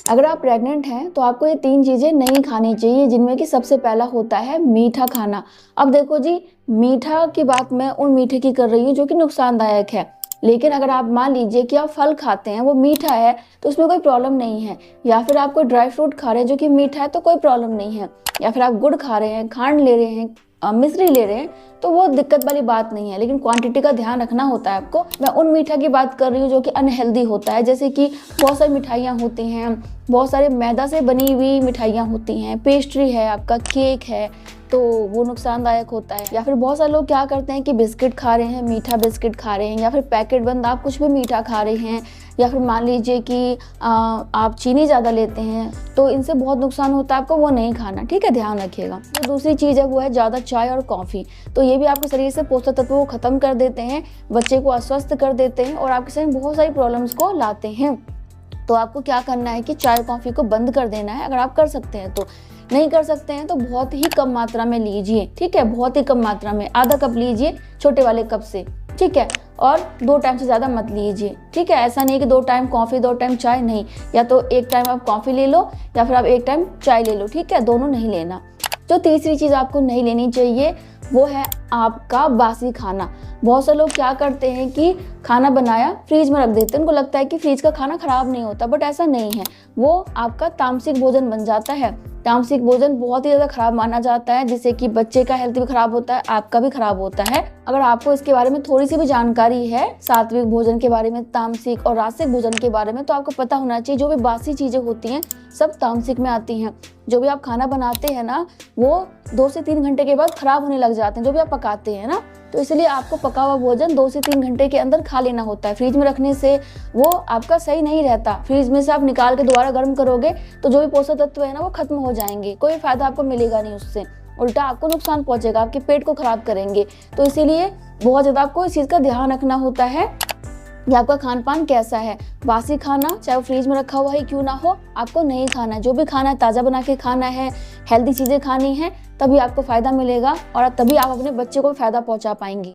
अगर आप प्रेग्नेंट हैं तो आपको ये 3 चीज़ें नहीं खानी चाहिए, जिनमें कि सबसे पहला होता है मीठा खाना। अब देखो जी, मीठा की बात मैं उन मीठे की कर रही हूँ जो कि नुकसानदायक है। लेकिन अगर आप मान लीजिए कि आप फल खाते हैं, वो मीठा है तो उसमें कोई प्रॉब्लम नहीं है, या फिर आप कोई ड्राई फ्रूट खा रहे हैं जो कि मीठा है तो कोई प्रॉब्लम नहीं है, या फिर आप गुड़ खा रहे हैं, खांड ले रहे हैं, मिश्री ले रहे हैं, तो वो दिक्कत वाली बात नहीं है। लेकिन क्वांटिटी का ध्यान रखना होता है आपको। मैं उन मीठा की बात कर रही हूँ जो कि अनहेल्दी होता है, जैसे कि बहुत सारी मिठाइयाँ होती हैं, बहुत सारे मैदा से बनी हुई मिठाइयाँ होती हैं, पेस्ट्री है, आपका केक है, तो वो नुकसानदायक होता है। या फिर बहुत सारे लोग क्या करते हैं कि बिस्किट खा रहे हैं, मीठा बिस्किट खा रहे हैं, या फिर पैकेट बंद आप कुछ भी मीठा खा रहे हैं, या फिर मान लीजिए कि आप चीनी ज़्यादा लेते हैं, तो इनसे बहुत नुकसान होता है, आपको वो नहीं खाना, ठीक है, ध्यान रखिएगा। तो दूसरी चीज़ है वो है ज़्यादा चाय और कॉफ़ी। तो ये भी आपके शरीर से पोषक तत्वों को ख़त्म कर देते हैं, बच्चे को अस्वस्थ कर देते हैं और आपके शरीर में बहुत सारी प्रॉब्लम्स को लाते हैं। तो आपको क्या करना है कि चाय कॉफ़ी को बंद कर देना है, अगर आप कर सकते हैं तो। नहीं कर सकते हैं तो बहुत ही कम मात्रा में लीजिए, ठीक है, बहुत ही कम मात्रा में, आधा कप लीजिए छोटे वाले कप से, ठीक है, और 2 टाइम से ज़्यादा मत लीजिए, ठीक है। ऐसा नहीं कि 2 टाइम कॉफ़ी 2 टाइम चाय, नहीं, या तो 1 टाइम आप कॉफ़ी ले लो या फिर आप 1 टाइम चाय ले लो, ठीक है, दोनों नहीं लेना। जो तीसरी चीज़ आपको नहीं लेनी चाहिए वो है आपका बासी खाना। बहुत से लोग क्या करते हैं कि खाना बनाया फ्रीज में रख देते हैं, उनको लगता है कि फ्रीज का खाना खराब नहीं होता, बट ऐसा नहीं है, वो आपका तामसिक भोजन बन जाता है। तामसिक भोजन बहुत ही ज़्यादा खराब माना जाता है, जिससे कि बच्चे का हेल्थ भी खराब होता है, आपका भी खराब होता है। अगर आपको इसके बारे में थोड़ी सी भी जानकारी है, सात्विक भोजन के बारे में, तामसिक और राजसिक भोजन के बारे में, तो आपको पता होना चाहिए जो भी बासी चीज़ें होती हैं सब तामसिक में आती हैं। जो भी आप खाना बनाते हैं ना, वो 2 से 3 घंटे के बाद खराब होने लग जाते हैं, जो भी आप पकाते हैं ना। तो इसलिए आपको पका हुआ भोजन 2 से 3 घंटे के अंदर खा लेना होता है। फ्रिज में रखने से वो आपका सही नहीं रहता। फ्रिज में से आप निकाल के दोबारा गर्म करोगे तो जो भी पोषक तत्व है ना वो खत्म हो जाएंगे, कोई फायदा आपको मिलेगा नहीं उससे, उल्टा आपको नुकसान पहुंचेगा, आपके पेट को खराब करेंगे। तो इसीलिए बहुत ज़्यादा आपको इस चीज़ का ध्यान रखना होता है कि आपका खान पान कैसा है। बासी खाना चाहे वो फ्रीज में रखा हुआ ही क्यों ना हो, आपको नहीं खाना है। जो भी खाना है ताज़ा बना के खाना है, हेल्दी चीज़ें खानी है, तभी आपको फ़ायदा मिलेगा और तभी आप अपने बच्चे को फ़ायदा पहुंचा पाएंगी।